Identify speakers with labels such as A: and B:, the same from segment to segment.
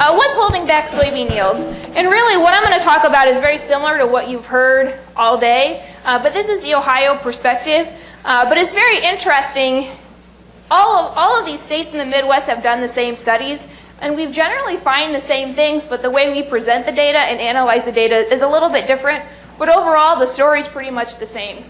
A: what's holding back soybean yields? And really what I'm going to talk about is very similar to what you've heard all day, but this is the Ohio perspective. But it's very interesting. All of these states in the Midwest have done the same studies, and we generally find the same things, but the way we present the data and analyze the data is a little bit different. But overall, the story is pretty much the same.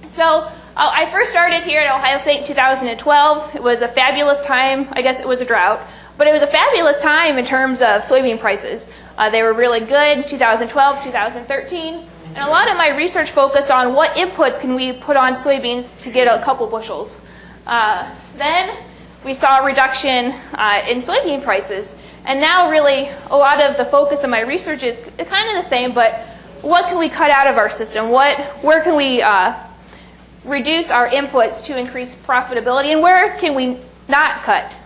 A: So I first started here at Ohio State in 2012. It was a fabulous time. I guess it was a drought. But it was a fabulous time in terms of soybean prices. They were really good, 2012, 2013. And a lot of my research focused on what inputs can we put on soybeans to get a couple bushels. Then we saw a reduction in soybean prices. And now really a lot of the focus of my research is kind of the same, but what can we cut out of our system? Where can we reduce our inputs to increase profitability, and where can we not cut?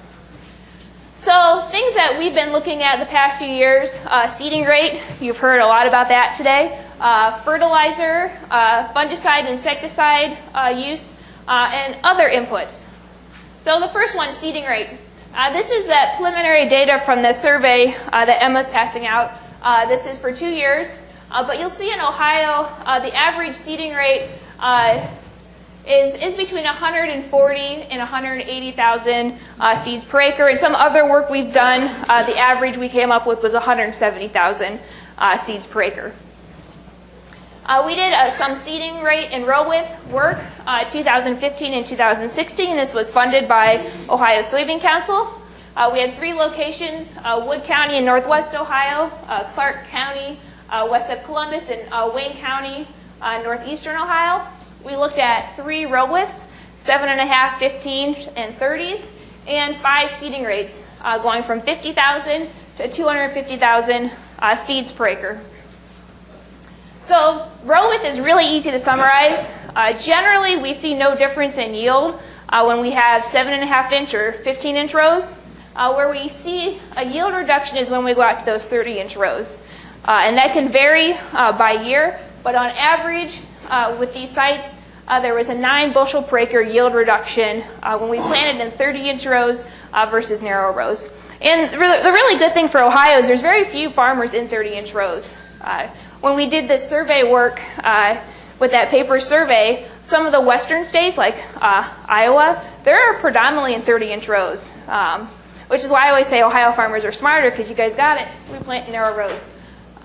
A: So things that we've been looking at the past few years, seeding rate, you've heard a lot about that today, fertilizer, fungicide, insecticide use, and other inputs. So the first one, seeding rate. This is that preliminary data from the survey that Emma's passing out. This is for 2 years. But you'll see in Ohio, the average seeding rate is between 140 and 180,000 seeds per acre. And some other work we've done, the average we came up with was 170,000 seeds per acre. We did some seeding rate and row width work 2015 and 2016. This was funded by Ohio Soybean Council. We had 3 locations, Wood County in northwest Ohio, Clark County west of Columbus, and Wayne County northeastern Ohio. We looked at 3 row widths, 7.5, 15, and 30s, and 5 seeding rates, going from 50,000 to 250,000 seeds per acre. So row width is really easy to summarize. Generally, we see no difference in yield when we have 7.5 inch or 15 inch rows. Where we see a yield reduction is when we go out to those 30 inch rows. And that can vary by year, but on average, with these sites, there was a 9 bushel per acre yield reduction when we planted in 30 inch rows versus narrow rows. And the really good thing for Ohio is there's very few farmers in 30 inch rows. When we did this survey work with that paper survey, some of the western states like Iowa, they're predominantly in 30 inch rows, which is why I always say Ohio farmers are smarter, because you guys got it. We plant in narrow rows.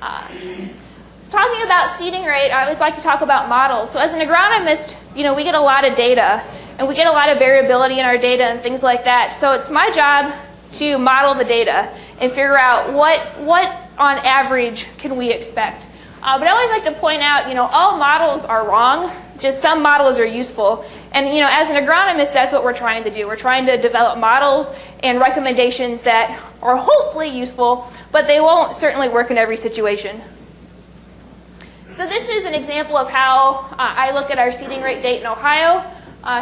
A: Talking about seeding rate, I always like to talk about models. So as an agronomist, we get a lot of data, and we get a lot of variability in our data and things like that. So it's my job to model the data and figure out what on average can we expect. But I always like to point out, all models are wrong. Just some models are useful. And as an agronomist, that's what we're trying to do. We're trying to develop models and recommendations that are hopefully useful, but they won't certainly work in every situation. So this is an example of how I look at our seeding rate data in Ohio.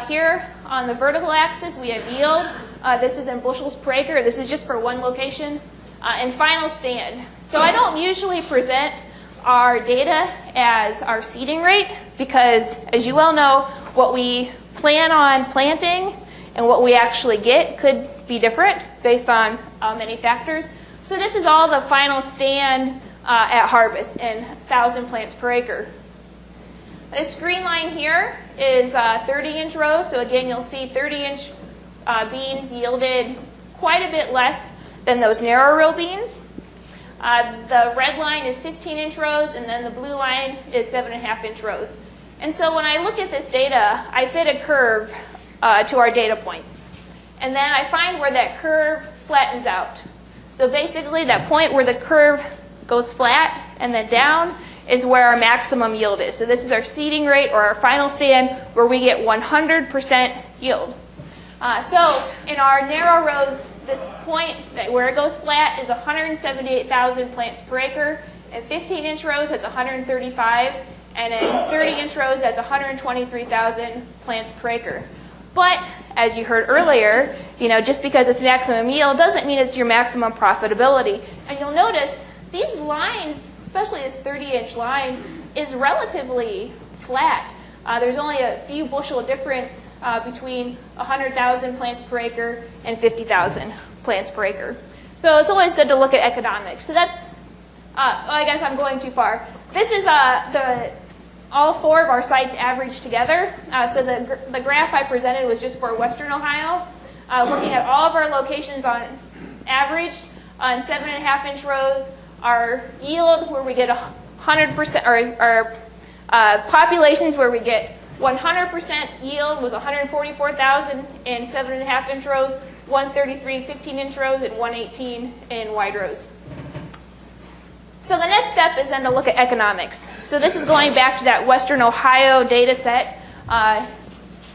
A: Here on the vertical axis, we have yield. This is in bushels per acre. This is just for one location. And final stand. So I don't usually present our data as our seeding rate because, as you well know, what we plan on planting and what we actually get could be different based on many factors. So this is all the final stand at harvest in 1,000 plants per acre. This green line here is 30 inch rows. So again, you'll see 30 inch beans yielded quite a bit less than those narrow row beans. The red line is 15 inch rows, and then the blue line is 7.5 inch rows. And so when I look at this data, I fit a curve to our data points. And then I find where that curve flattens out. So basically that point where the curve goes flat and then down is where our maximum yield is. So this is our seeding rate or our final stand where we get 100% yield. So in our narrow rows, this point where it goes flat is 178,000 plants per acre. In 15 inch rows, that's 135. And in 30 inch rows, that's 123,000 plants per acre. But as you heard earlier, just because it's maximum yield doesn't mean it's your maximum profitability. And you'll notice these lines, especially this 30 inch line, is relatively flat. There's only a few bushel difference between 100,000 plants per acre and 50,000 plants per acre. So it's always good to look at economics. So that's, I guess I'm going too far. This is all 4 of our sites averaged together. So the graph I presented was just for Western Ohio, looking at all of our locations on average on 7.5-inch rows. Our yield, where we get 100%, or our populations where we get 100% yield was 144,000 in 7.5-inch rows, 133 in 15-inch rows, and 118 in wide rows. So the next step is then to look at economics. So this is going back to that Western Ohio data set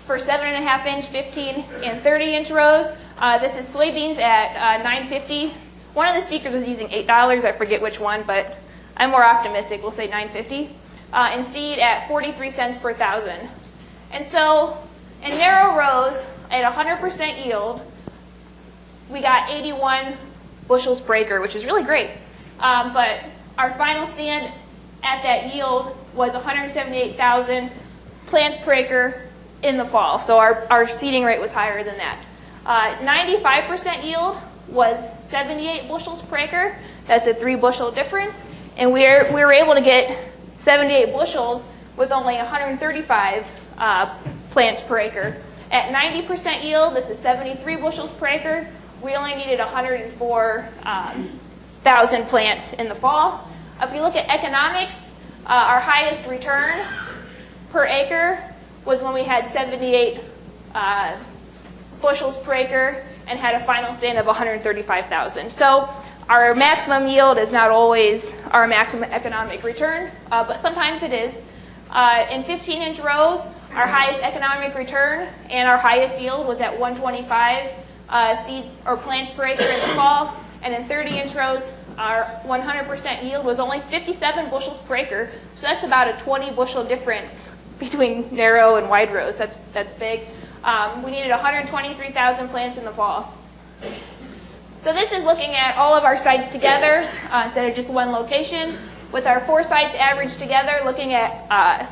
A: for 7.5-inch, 15, and 30-inch rows. This is soybeans at $9.50. One of the speakers was using $8. I forget which one, but I'm more optimistic. We'll say $9.50. And seed at 43 cents per thousand. And so in narrow rows at 100% yield, we got 81 bushels per acre, which is really great. But our final stand at that yield was 178,000 plants per acre in the fall. So our seeding rate was higher than that. 95% yield was 78 bushels per acre. That's a 3 bushel difference. And we were able to get 78 bushels with only 135 plants per acre. At 90% yield, this is 73 bushels per acre. We only needed 104,000 plants in the fall. If you look at economics, our highest return per acre was when we had 78 bushels per acre and had a final stand of 135,000. So our maximum yield is not always our maximum economic return, but sometimes it is. In 15-inch rows, our highest economic return and our highest yield was at 125 seeds or plants per acre in the fall. And in 30-inch rows, our 100% yield was only 57 bushels per acre. So that's about a 20 bushel difference between narrow and wide rows. That's big. We needed 123,000 plants in the fall. So this is looking at all of our sites together instead of just one location. With our 4 sites averaged together, looking at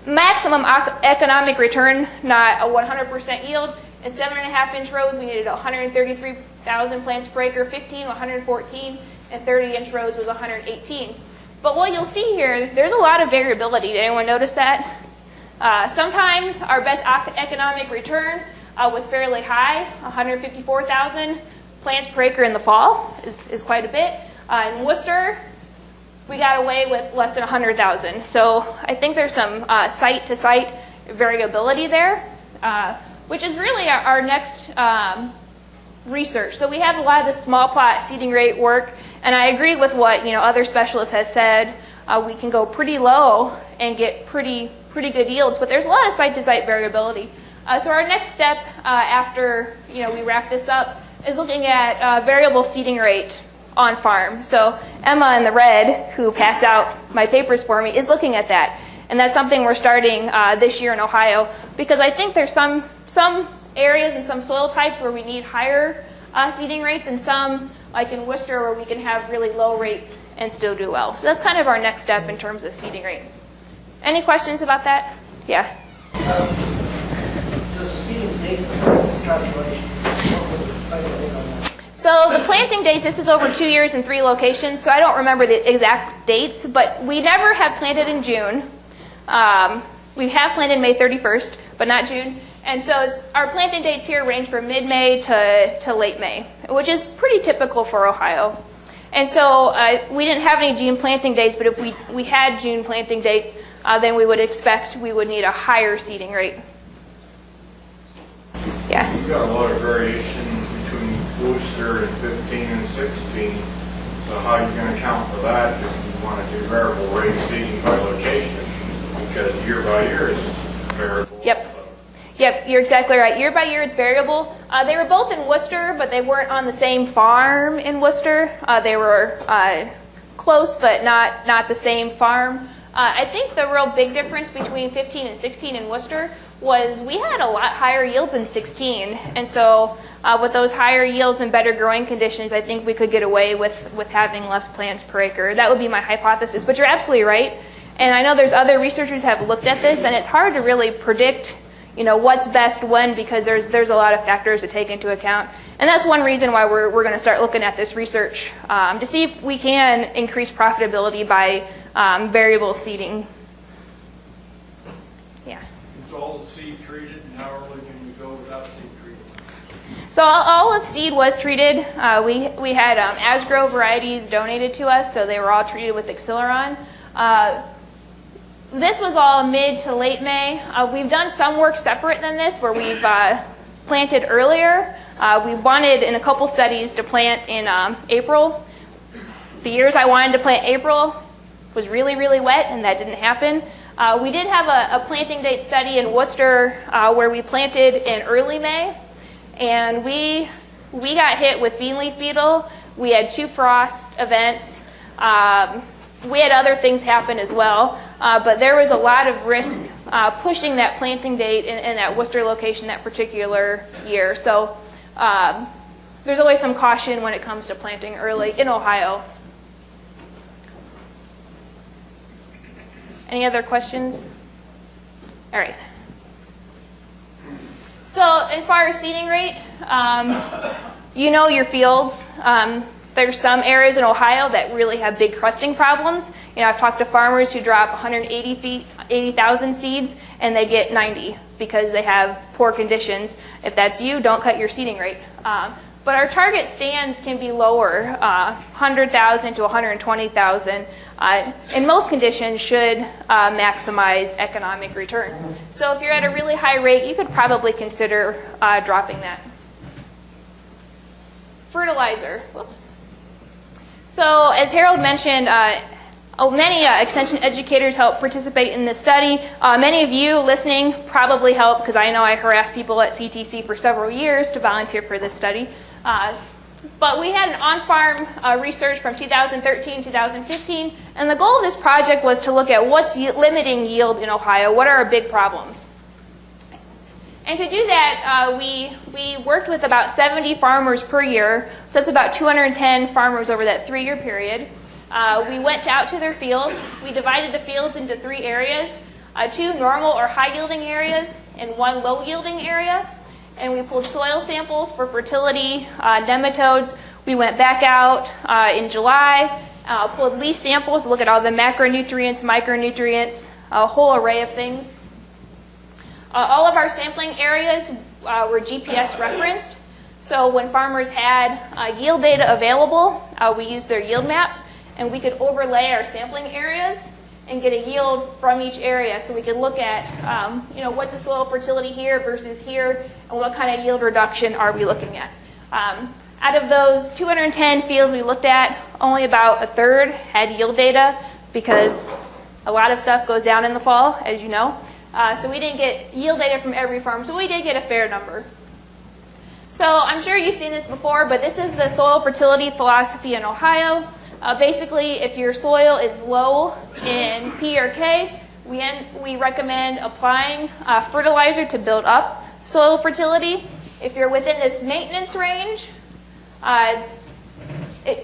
A: maximum economic return, not a 100% yield. In 7.5-inch rows, we needed 133,000 plants per acre, 15, 114, and 30-inch rows was 118. But what you'll see here, there's a lot of variability. Did anyone notice that? Sometimes our best economic return was fairly high, 154,000 plants per acre in the fall is quite a bit. In Worcester, we got away with less than 100,000. So I think there's some site-to-site variability there, which is really our next research. So we have a lot of the small plot seeding rate work, and I agree with what other specialists have said. We can go pretty low and get pretty good yields, but there's a lot of site-to-site variability. So our next step after we wrap this up is looking at variable seeding rate on farm. So Emma in the red, who passed out my papers for me, is looking at that. And that's something we're starting this year in Ohio, because I think there's some areas and some soil types where we need higher seeding rates, and some, like in Worcester, where we can have really low rates and still do well. So that's kind of our next step in terms of seeding rate. Any questions about that? Yeah?
B: Does the seeding date for this calculation? What was the final date on that?
A: So the planting dates, this is over 2 years in 3 locations, so I don't remember the exact dates, but we never have planted in June. We have planted May 31st, but not June. And so our planting dates here range from mid-May to late May, which is pretty typical for Ohio. And so we didn't have any June planting dates, but if we had June planting dates, then we would expect we would need a higher seeding rate. Yeah?
C: You've got a lot of variation between Worcester and 15 and 16. So how are you going to account for that if you want to do variable rate seeding by location? Because year by year is variable.
A: Yep. Yep, you're exactly right. Year by year, it's variable. They were both in Worcester, but they weren't on the same farm in Worcester. They were close, but not the same farm. I think the real big difference between 15 and 16 in Worcester was we had a lot higher yields in 16. And so with those higher yields and better growing conditions, I think we could get away with having less plants per acre. That would be my hypothesis. But you're absolutely right. And I know there's other researchers have looked at this, and it's hard to really predict what's best when, because there's a lot of factors to take into account. And that's one reason why we're going to start looking at this research to see if we can increase profitability by variable seeding. Yeah.
D: Is all the seed treated, and how early can you go without seed treating?
A: So all of seed was treated. We had Asgrow varieties donated to us, so they were all treated with Acceleron. This was all mid to late May. We've done some work separate than this where we've planted earlier. We wanted in a couple studies to plant in April. The years I wanted to plant April was really, really wet, and that didn't happen. We did have a planting date study in Worcester where we planted in early May, and we got hit with bean leaf beetle. We had 2 frost events. We had other things happen as well, but there was a lot of risk pushing that planting date in that Worcester location that particular year. So there's always some caution when it comes to planting early in Ohio. Any other questions? All right. So as far as seeding rate, you know your fields. There's some areas in Ohio that really have big crusting problems. I've talked to farmers who drop 180,000 seeds and they get 90 because they have poor conditions. If that's you, don't cut your seeding rate. But our target stands can be lower, 100,000 to 120,000. In most conditions should maximize economic return. So if you're at a really high rate, you could probably consider dropping that. Fertilizer. Whoops. So as Harold mentioned, many extension educators help participate in this study. Many of you listening probably helped because I know I harassed people at CTC for several years to volunteer for this study. But we had an on-farm research from 2013, 2015, and the goal of this project was to look at what's limiting yield in Ohio, what are our big problems. And to do that, we worked with about 70 farmers per year, so that's about 210 farmers over that 3-year period. We went out to their fields. We divided the fields into 3 areas, 2 normal or high-yielding areas and 1 low-yielding area. And we pulled soil samples for fertility, nematodes. We went back out in July, pulled leaf samples to look at all the macronutrients, micronutrients, a whole array of things. All of our sampling areas were GPS referenced. So when farmers had yield data available, we used their yield maps, and we could overlay our sampling areas and get a yield from each area. So we could look at, what's the soil fertility here versus here, and what kind of yield reduction are we looking at. Out of those 210 fields we looked at, only about a third had yield data because a lot of stuff goes down in the fall, as you know. So we didn't get yield data from every farm, so we did get a fair number. So I'm sure you've seen this before, but this is the soil fertility philosophy in Ohio. Basically, if your soil is low in P or K, we recommend applying fertilizer to build up soil fertility. If you're within this maintenance range,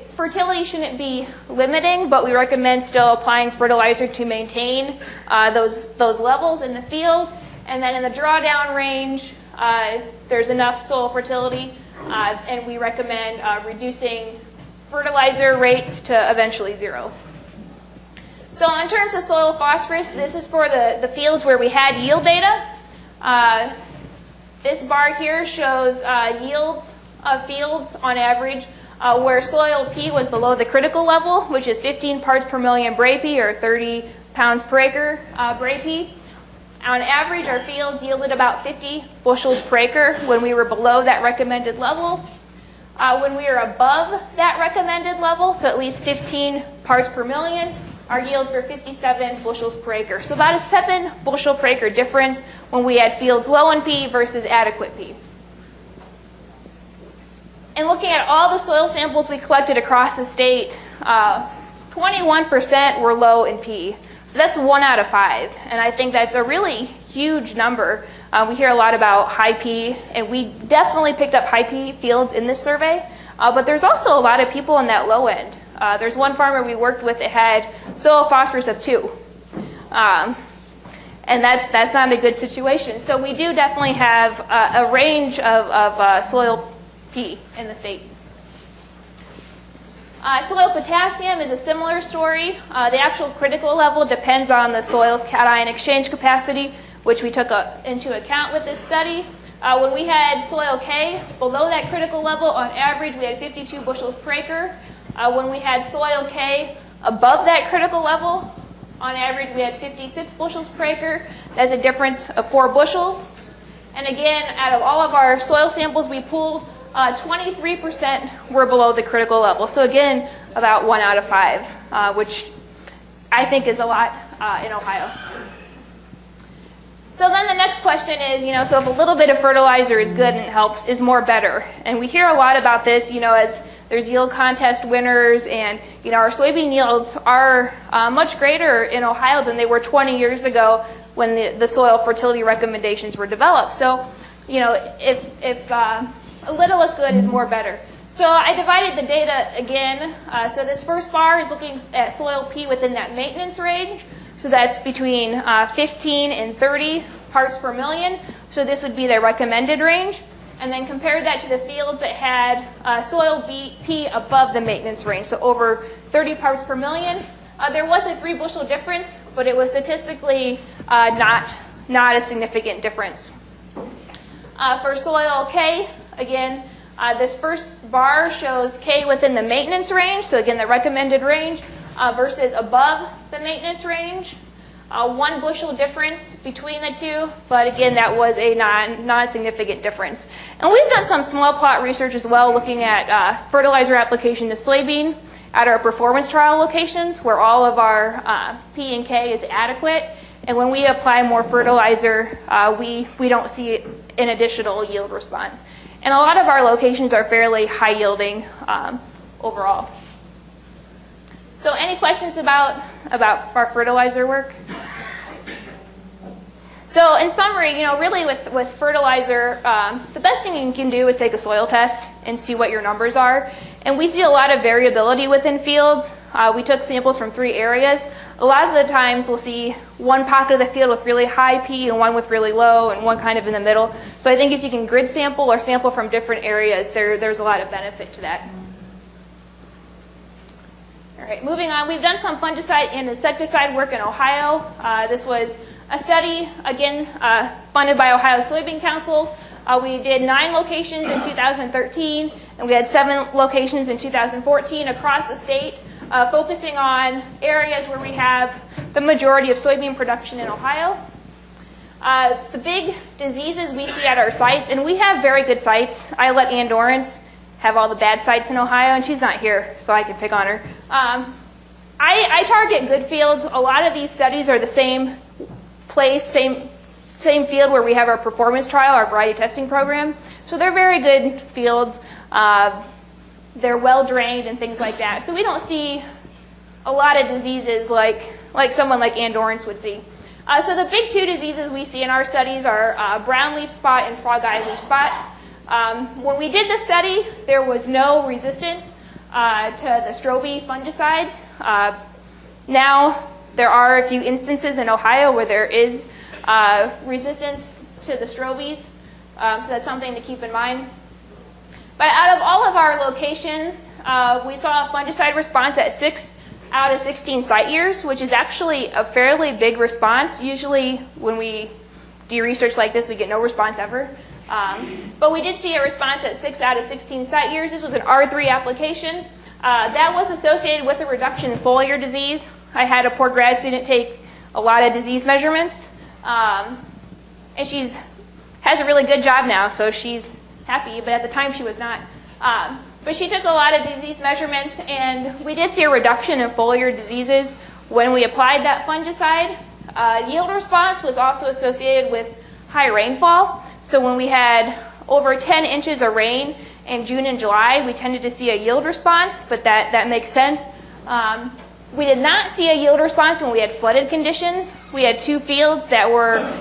A: fertility shouldn't be limiting, but we recommend still applying fertilizer to maintain those levels in the field. And then in the drawdown range, there's enough soil fertility, and we recommend reducing fertilizer rates to eventually 0. So in terms of soil phosphorus, this is for the fields where we had yield data. This bar here shows yields of fields on average where soil P was below the critical level, which is 15 parts per million Bray P or 30 pounds per acre Bray P. On average, our fields yielded about 50 bushels per acre when we were below that recommended level. When we were above that recommended level, so at least 15 parts per million, our yields were 57 bushels per acre. So about a 7 bushel per acre difference when we had fields low in P versus adequate P. And looking at all the soil samples we collected across the state, 21% were low in P. So that's 1 out of 5. And I think that's a really huge number. We hear a lot about high P, and we definitely picked up high P fields in this survey. But there's also a lot of people in that low end. There's one farmer we worked with that had soil phosphorus of 2. And And that's not a good situation. So we do definitely have a range of soil P in the state. Soil potassium is a similar story. The actual critical level depends on the soil's cation exchange capacity, which we took into account with this study. When we had soil K below that critical level, on average we had 52 bushels per acre. When we had soil K above that critical level, on average we had 56 bushels per acre. That's a difference of 4 bushels. And again, out of all of our soil samples we pulled, 23% were below the critical level. So again, about 1 out of 5, which I think is a lot in Ohio. So then the next question is, so if a little bit of fertilizer is good and it helps, is more better? And we hear a lot about this, as there's yield contest winners, and our soybean yields are much greater in Ohio than they were 20 years ago when the soil fertility recommendations were developed. So, if a little is good is more better. So I divided the data again. So this first bar is looking at soil P within that maintenance range. So that's between 15 and 30 parts per million. So this would be their recommended range. And then compare that to the fields that had soil P above the maintenance range, so over 30 parts per million. There was a 3 bushel difference, but it was statistically not a significant difference. For soil K, again, this first bar shows K within the maintenance range, so again the recommended range, versus above the maintenance range. 1 bushel difference between the two, but again that was a non-significant difference. And we've done some small plot research as well, looking at fertilizer application to soybean at our performance trial locations where all of our P and K is adequate. And when we apply more fertilizer, we don't see an additional yield response. And a lot of our locations are fairly high yielding overall. So any questions about our fertilizer work? So in summary, really with fertilizer, the best thing you can do is take a soil test and see what your numbers are. And we see a lot of variability within fields. We took samples from 3 areas. A lot of the times we'll see one pocket of the field with really high P and one with really low and one kind of in the middle. So I think if you can grid sample or sample from different areas, there's a lot of benefit to that. All right, moving on. We've done some fungicide and insecticide work in Ohio. This was a study, again, funded by Ohio Soybean Council. We did 9 locations in 2013, and we had 7 locations in 2014 across the state, focusing on areas where we have the majority of soybean production in Ohio. The big diseases we see at our sites, and we have very good sites. I let Ann Dorrance have all the bad sites in Ohio, and she's not here, so I can pick on her. I target good fields. A lot of these studies are the same place, same field where we have our performance trial, our variety testing program. So they're very good fields. They're well drained and things like that. So we don't see a lot of diseases like someone like Ann Dorrance would see. So the big 2 diseases we see in our studies are brown leaf spot and frog eye leaf spot. When we did the study, there was no resistance to the strobe fungicides. Now there are a few instances in Ohio where there is resistance to the strobies, so that's something to keep in mind. But out of all of our locations, we saw a fungicide response at 6 out of 16 site years, which is actually a fairly big response. Usually when we do research like this, we get no response ever. But we did see a response at 6 out of 16 site years. This was an R3 application. That was associated with a reduction in foliar disease. I had a poor grad student take a lot of disease measurements, and she has a really good job now, so she's happy, but at the time she was not. But she took a lot of disease measurements, and we did see a reduction in foliar diseases when we applied that fungicide. Yield response was also associated with high rainfall. So when we had over 10 inches of rain in June and July, we tended to see a yield response, but that makes sense. We did not see a yield response when we had flooded conditions. We had 2 fields that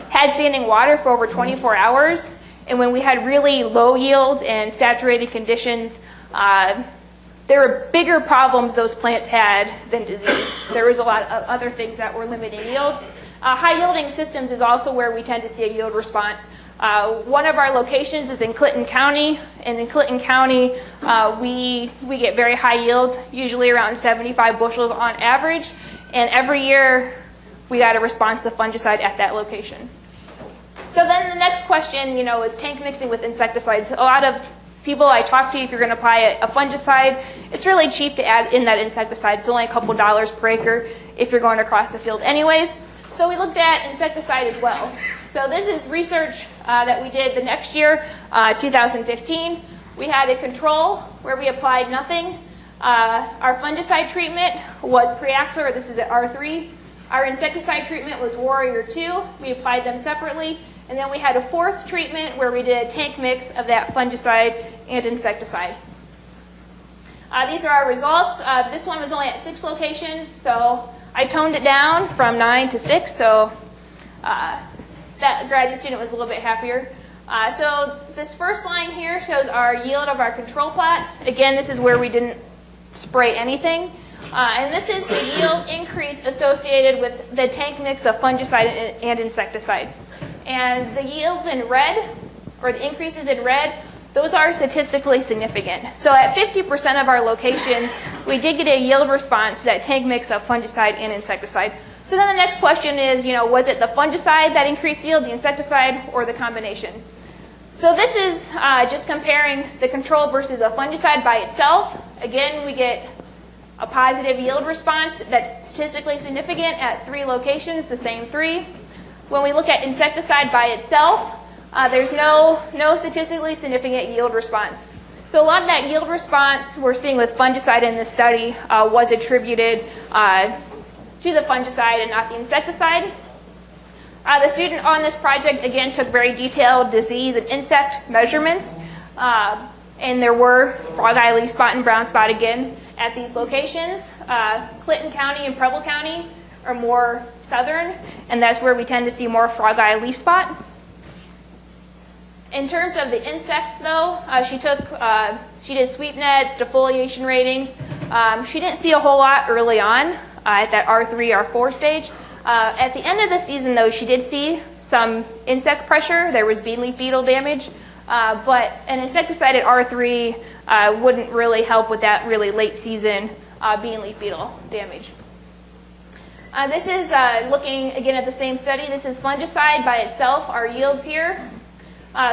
A: had standing water for over 24 hours. And when we had really low yield and saturated conditions, there were bigger problems those plants had than disease. There was a lot of other things that were limiting yield. High-yielding systems is also where we tend to see a yield response. One of our locations is in Clinton County, and in Clinton County, we get very high yields, usually around 75 bushels on average, and every year we got a response to fungicide at that location. So then the next question, is tank mixing with insecticides. A lot of people I talk to, if you're going to apply a fungicide, it's really cheap to add in that insecticide. It's only a couple dollars per acre if you're going across the field anyways. So we looked at insecticide as well. So this is research that we did the next year, 2015. We had a control where we applied nothing. Our fungicide treatment was Preaxor, this is at R3. Our insecticide treatment was Warrior 2. We applied them separately. And then we had a fourth treatment where we did a tank mix of that fungicide and insecticide. These are our results. This one was only at 6 locations, so I toned it down from 9 to 6, so that graduate student was a little bit happier. So this first line here shows our yield of our control plots. Again, this is where we didn't spray anything. And this is the yield increase associated with the tank mix of fungicide and insecticide. And the yields in red, or the increases in red, those are statistically significant. So at 50% of our locations, we did get a yield response to that tank mix of fungicide and insecticide. So then the next question is, was it the fungicide that increased yield, the insecticide, or the combination? So this is just comparing the control versus the fungicide by itself. Again, we get a positive yield response that's statistically significant at 3 locations, the same 3. When we look at insecticide by itself, there's no statistically significant yield response. So a lot of that yield response we're seeing with fungicide in this study was attributed to the fungicide and not the insecticide. The student on this project, again, took very detailed disease and insect measurements. And there were frog eye leaf spot and brown spot again at these locations. Clinton County and Preble County are more southern, and that's where we tend to see more frog eye leaf spot. In terms of the insects, though, she did sweep nets, defoliation ratings. She didn't see a whole lot early on at that R3, R4 stage. At the end of the season, though, she did see some insect pressure. There was bean leaf beetle damage, but an insecticide at R3 wouldn't really help with that really late season bean leaf beetle damage. This is looking again at the same study. This is fungicide by itself, our yields here,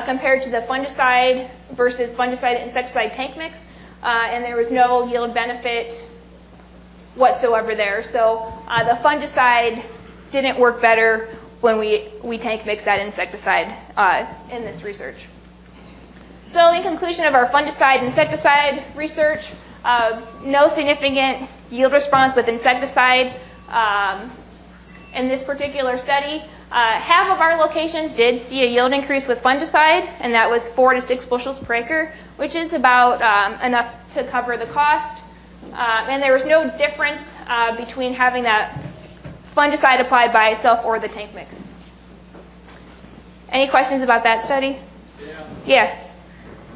A: compared to the fungicide versus fungicide insecticide tank mix, and there was no yield benefit whatsoever there. So the fungicide didn't work better when we tank mix that insecticide in this research. So in conclusion of our fungicide insecticide research, no significant yield response with insecticide. In this particular study, half of our locations did see a yield increase with fungicide, and that was 4 to 6 bushels per acre, which is about enough to cover the cost. And there was no difference between having that fungicide applied by itself or the tank mix. Any questions about that study? Yeah.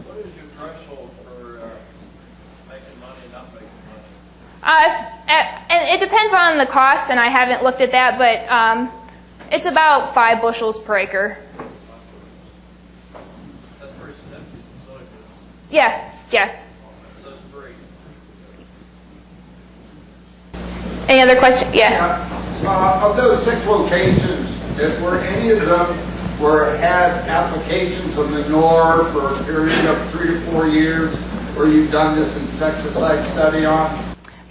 D: What is your threshold for making money, not making money?
A: And it depends on the cost, and I haven't looked at that, but it's about 5 bushels per acre.
D: That's pretty significant.
A: Yeah.
D: So it's 3.
A: Any other questions? Yeah.
E: Of those 6 locations, were any of them had applications of manure for a period of 3 to 4 years, where you've done this insecticide study on?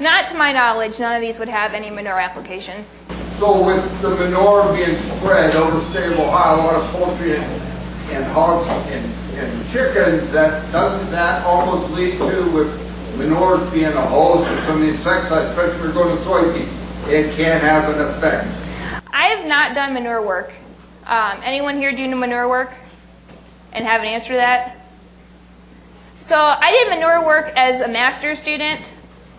A: Not to my knowledge, none of these would have any manure applications.
E: So with the manure being spread over state of Ohio, a lot of poultry and hogs and chickens, doesn't that almost lead to, with manures being a host from the insecticide, especially if we're going to soybeans, it can have an effect?
A: I have not done manure work. Anyone here do manure work and have an answer to that? So I did manure work as a master's student,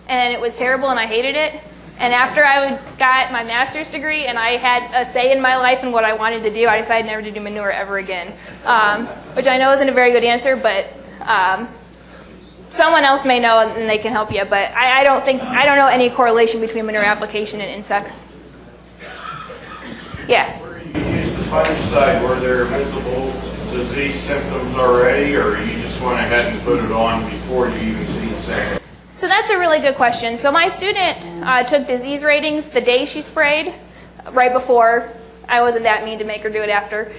A: and it was terrible and I hated it. And after I got my master's degree and I had a say in my life and what I wanted to do, I decided never to do manure ever again, which I know isn't a very good answer, but someone else may know and they can help you. But I don't know any correlation between manure application and insects. Yeah.
C: Where you use the fungicide, were there visible disease symptoms already, or you just went ahead and put it on before you even seen symptoms?
A: So that's a really good question. So my student took disease ratings the day she sprayed, right before. I wasn't that mean to make her do it after.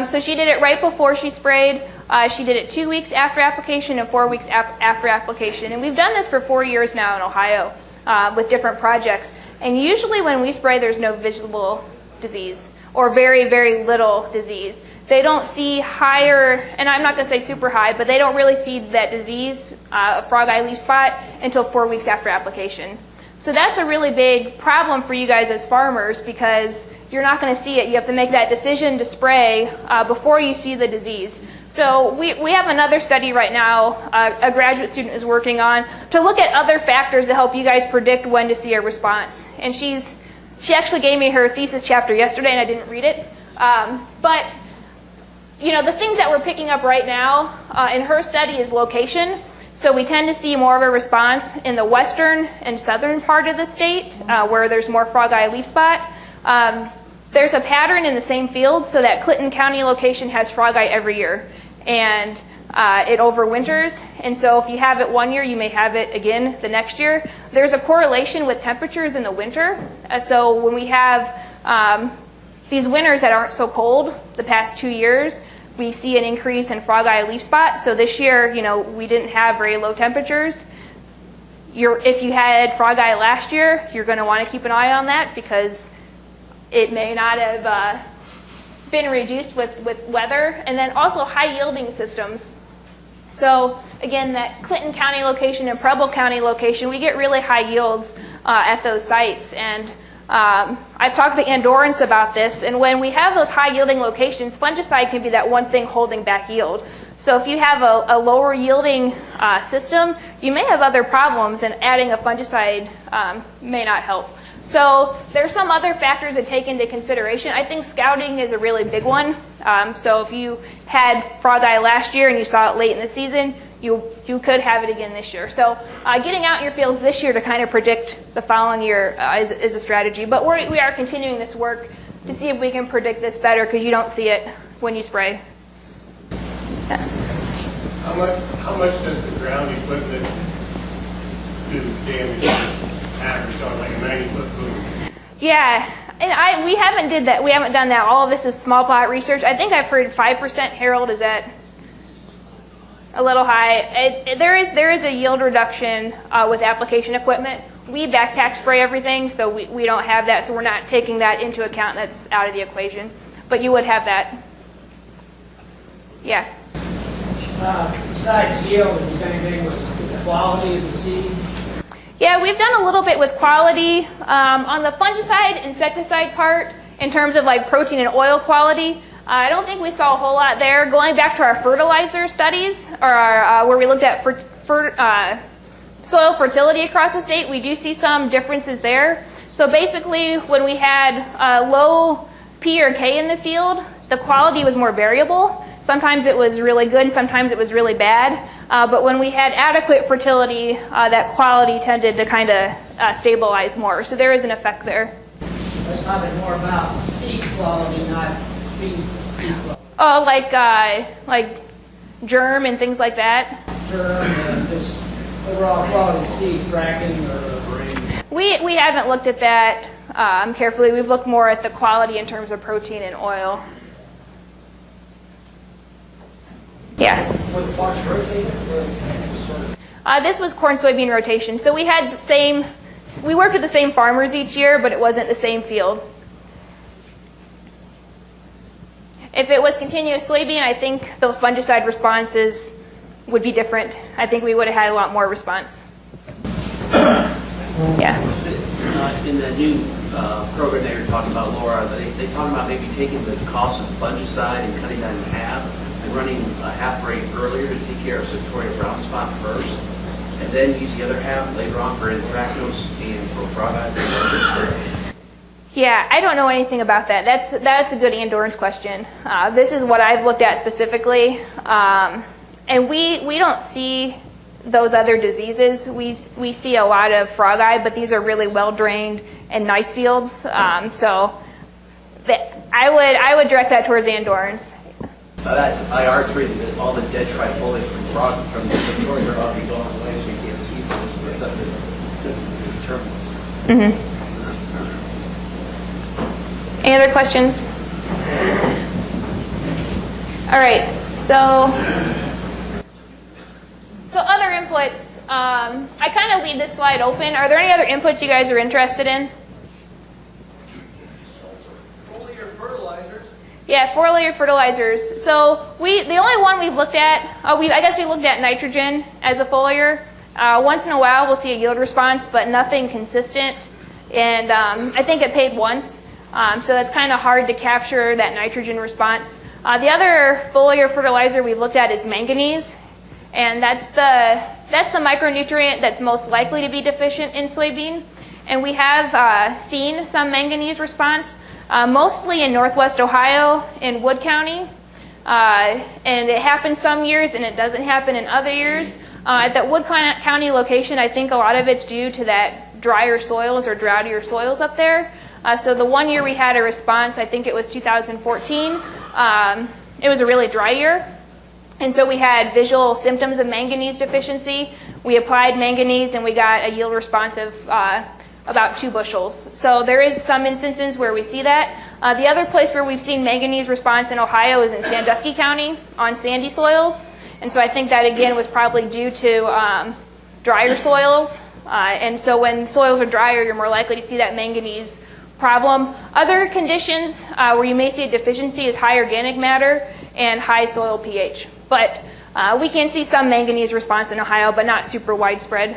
A: So she did it right before she sprayed. She did it 2 weeks after application and 4 weeks after application. And we've done this for 4 years now in Ohio with different projects. And usually when we spray, there's no visible disease or very, very little disease. They don't see higher, and I'm not going to say super high, but they don't really see that disease, frog eye leaf spot, until 4 weeks after application. So that's a really big problem for you guys as farmers because you're not going to see it. You have to make that decision to spray before you see the disease. So we have another study right now a graduate student is working on to look at other factors to help you guys predict when to see a response. And she actually gave me her thesis chapter yesterday, and I didn't read it. But you know, the things that we're picking up right now in her study is location. So we tend to see more of a response in the western and southern part of the state where there's more frog eye leaf spot. There's a pattern in the same field, so that Clinton County location has frog eye every year, and it overwinters. And so if you have it one year, you may have it again the next year. There's a correlation with temperatures in the winter. So when we have these winters that aren't so cold the past 2 years, we see an increase in frog eye leaf spot. So this year, you know, we didn't have very low temperatures. If you had frog eye last year, you're going to want to keep an eye on that because it may not have been reduced with weather. And then also high yielding systems. So again, that Clinton County location and Preble County location, we get really high yields at those sites. And I've talked to Andorrans about this, and when we have those high yielding locations, fungicide can be that one thing holding back yield. So if you have a lower yielding system, you may have other problems, and adding a fungicide may not help. So there's some other factors to take into consideration. I think scouting is a really big one. So if you had frog eye last year and you saw it late in the season, you could have it again this year. So getting out in your fields this year to kind of predict the following year is a strategy. But we are continuing this work to see if we can predict this better because you don't see it when you spray. Yeah.
D: How much does the ground equipment do damage average on like a 90-foot boom?
A: Yeah, and we haven't done that. All of this is small plot research. I think I've heard 5%. Harold, is that a little high? There is a yield reduction with application equipment. We backpack spray everything, so we don't have that, so we're not taking that into account. That's out of the equation. But you would have that. Yeah.
B: Besides yield, is there anything with the quality of the seed?
A: Yeah, we've done a little bit with quality. On the fungicide, insecticide part, in terms of like protein and oil quality, I don't think we saw a whole lot there. Going back to our fertilizer studies, or where we looked at soil fertility across the state, we do see some differences there. So basically, when we had low P or K in the field, the quality was more variable. Sometimes it was really good, and sometimes it was really bad. But when we had adequate fertility, that quality tended to kind of stabilize more. So there is an effect there.
B: Let's talk more about seed quality, not feed quality.
A: Oh, like germ and things like that.
B: Germ and just overall quality seed, cracking or brain.
A: We haven't looked at that carefully. We've looked more at the quality in terms of protein and oil. Yeah.
B: Were the plots rotated?
A: This was corn soybean rotation. So we had we worked with the same farmers each year, but it wasn't the same field. If it was continuous soybean, I think those fungicide responses would be different. I think we would have had a lot more response. Yeah.
F: In the new program they were talking about, Laura, they talking about maybe taking the cost of fungicide and cutting that in half and running a half rate earlier to take care of Victoria brown spot first, and then use the other half later on for anthracnose and for frog eye.
A: Yeah, I don't know anything about that. That's a good Andorrans question. This is what I've looked at specifically, and we don't see those other diseases. We see a lot of frog eye, but these are really well drained and nice fields. So I would direct that towards Andorans.
F: That's IR3, all the dead trifoliates from the Victoria are already going away, so you can't see this. It's up to determine.
A: Any other questions? All right, so other inputs. I kind of leave this slide open. Are there any other inputs you guys are interested in?
D: Foliar fertilizers.
A: Yeah, 4-layer fertilizers. So the only one we've looked at, I guess we looked at nitrogen as a foliar. Once in a while we'll see a yield response, but nothing consistent. And I think it paid once, so that's kind of hard to capture that nitrogen response. The other foliar fertilizer we've looked at is manganese, and that's the micronutrient that's most likely to be deficient in soybean. And we have seen some manganese response, mostly in northwest Ohio in Wood County. And it happens some years and it doesn't happen in other years. At that Wood County location, I think a lot of it's due to that drier soils or droughtier soils up there. So the one year we had a response, I think it was 2014, it was a really dry year. And so we had visual symptoms of manganese deficiency. We applied manganese and we got a yield response of about 2 bushels. So there is some instances where we see that. The other place where we've seen manganese response in Ohio is in Sandusky County on sandy soils. And so I think that again was probably due to drier soils. And so when soils are drier, you're more likely to see that manganese problem. Other conditions where you may see a deficiency is high organic matter and high soil pH. But we can see some manganese response in Ohio, but not super widespread.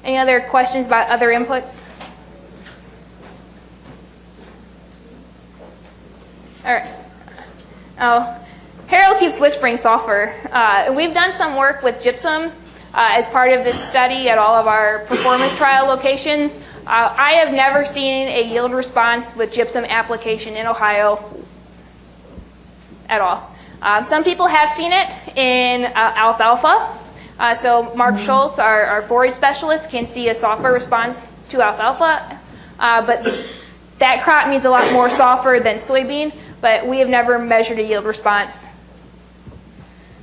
A: Any other questions about other inputs? All right. Oh, Harold keeps whispering sulfur. We've done some work with gypsum as part of this study at all of our performance trial locations. I have never seen a yield response with gypsum application in Ohio at all. Some people have seen it in alfalfa. So Mark Schultz, our forage specialist, can see a sulfur response to alfalfa. But that crop needs a lot more sulfur than soybean, but we have never measured a yield response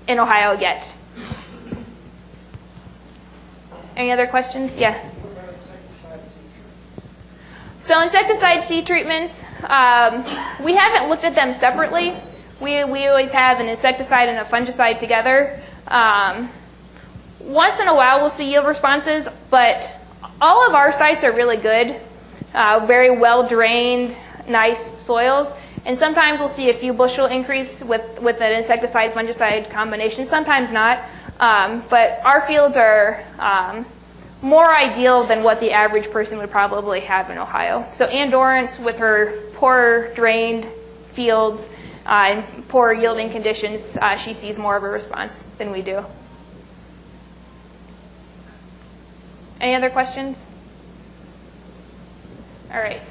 A: in Ohio yet. Any other questions? Yeah.
B: What about insecticide seed treatments?
A: So insecticide seed treatments, we haven't looked at them separately. We always have an insecticide and a fungicide together. Once in a while we'll see yield responses, but all of our sites are really good, very well drained, nice soils. And sometimes we'll see a few bushel increase with an insecticide fungicide combination, sometimes not. But our fields are more ideal than what the average person would probably have in Ohio. So Ann Dorrance, with her poor drained fields and poor yielding conditions, she sees more of a response than we do. Any other questions? All right.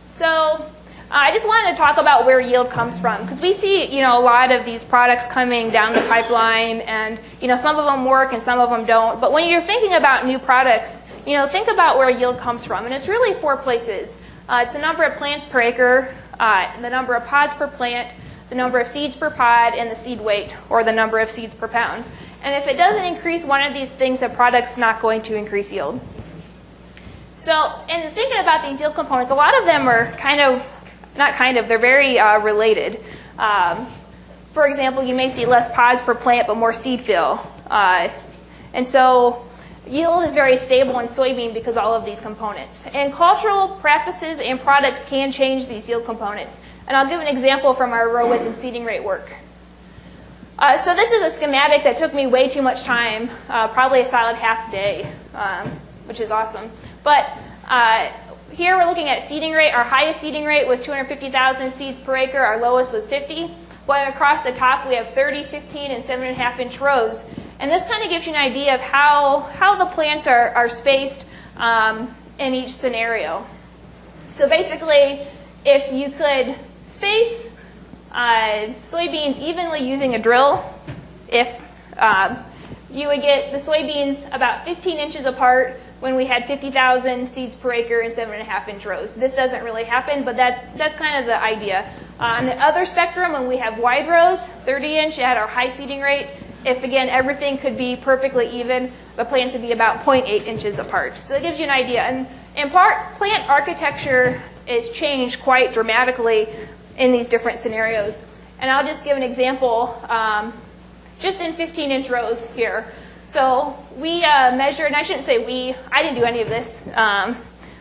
A: So I just wanted to talk about where yield comes from, because we see, a lot of these products coming down the pipeline, and some of them work and some of them don't. But when you're thinking about new products, think about where yield comes from, and it's really 4 places. It's the number of plants per acre, the number of pods per plant, the number of seeds per pod, and the seed weight, or the number of seeds per pound. And if it doesn't increase one of these things, the product's not going to increase yield. So in thinking about these yield components, a lot of them are they're very related. For example, you may see less pods per plant, but more seed fill. And so yield is very stable in soybean because of all of these components. And cultural practices and products can change these yield components. And I'll give an example from our row width and seeding rate work. So this is a schematic that took me way too much time, probably a solid half day, which is awesome. But here we're looking at seeding rate. Our highest seeding rate was 250,000 seeds per acre. Our lowest was 50. Going across the top, we have 30, 15, and 7.5-inch rows. And this kind of gives you an idea of how the plants are spaced in each scenario. So basically, if you could space soybeans evenly using a drill, if you would get the soybeans about 15 inches apart when we had 50,000 seeds per acre in 7.5-inch rows. This doesn't really happen, but that's kind of the idea. On the other spectrum, when we have wide rows, 30-inch at our high seeding rate, if again everything could be perfectly even, the plants would be about 0.8 inches apart. So that gives you an idea. And plant architecture is changed quite dramatically in these different scenarios. And I'll just give an example, just in 15-inch rows here. So we measured, and I shouldn't say we, I didn't do any of this. I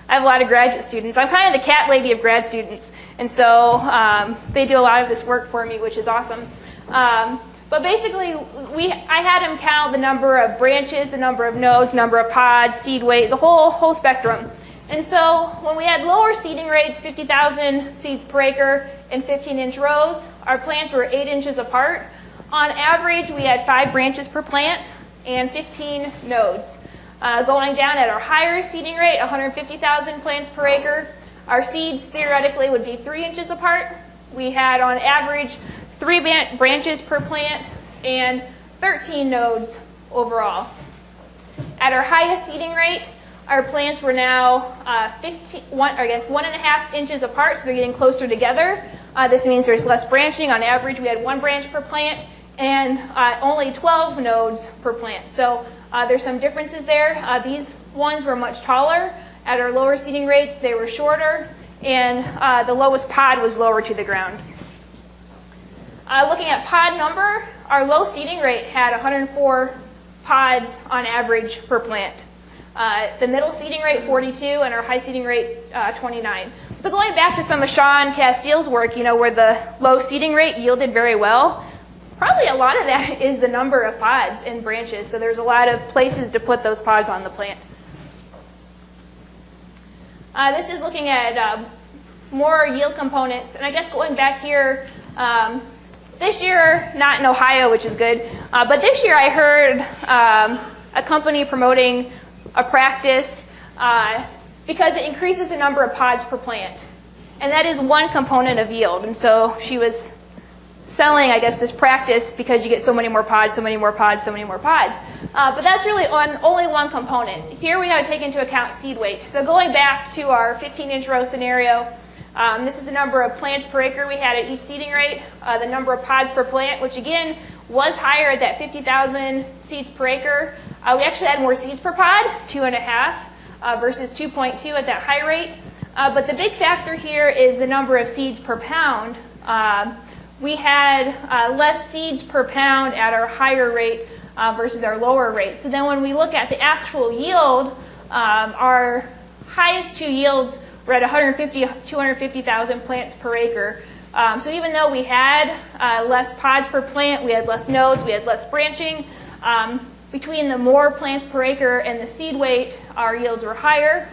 A: have a lot of graduate students. I'm kind of the cat lady of grad students. And so they do a lot of this work for me, which is awesome. But basically, I had them count the number of branches, the number of nodes, number of pods, seed weight, the whole spectrum. And so when we had lower seeding rates, 50,000 seeds per acre in 15-inch rows, our plants were 8 inches apart. On average, we had 5 branches per plant and 15 nodes. Going down at our higher seeding rate, 150,000 plants per acre, our seeds theoretically would be 3 inches apart. We had on average 3 branches per plant and 13 nodes overall. At our highest seeding rate, our plants were now 1.5 inches apart, so they're getting closer together. This means there's less branching. On average, we had 1 branch per plant and only 12 nodes per plant. So there's some differences there. These ones were much taller. At our lower seeding rates, they were shorter, and the lowest pod was lower to the ground. Looking at pod number, our low seeding rate had 104 pods on average per plant. The middle seeding rate, 42, and our high seeding rate, 29. So going back to some of Sean Castile's work, where the low seeding rate yielded very well, probably a lot of that is the number of pods and branches. So there's a lot of places to put those pods on the plant. This is looking at more yield components. And I guess going back here, this year, not in Ohio, which is good, but this year I heard a company promoting a practice because it increases the number of pods per plant. And that is one component of yield. And so she was selling, I guess, this practice because you get so many more pods, so many more pods, so many more pods. But that's really only one component. Here we got to take into account seed weight. So going back to our 15-inch row scenario, this is the number of plants per acre we had at each seeding rate, the number of pods per plant, which again was higher at that 50,000 seeds per acre. We actually had more seeds per pod, 2.5 versus 2.2 at that high rate. But the big factor here is the number of seeds per pound. We had less seeds per pound at our higher rate versus our lower rate. So then when we look at the actual yield, our highest 2 yields were at 250,000 plants per acre. So even though we had less pods per plant, we had less nodes, we had less branching, between the more plants per acre and the seed weight, our yields were higher.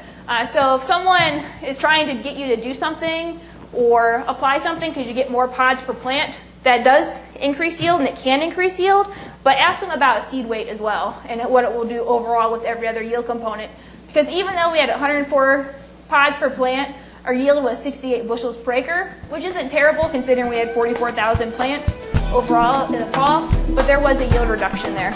A: So if someone is trying to get you to do something or apply something because you get more pods per plant, that does increase yield and it can increase yield, but ask them about seed weight as well and what it will do overall with every other yield component. Because even though we had 104 pods per plant, our yield was 68 bushels per acre, which isn't terrible considering we had 44,000 plants overall in the fall, but there was a yield reduction there.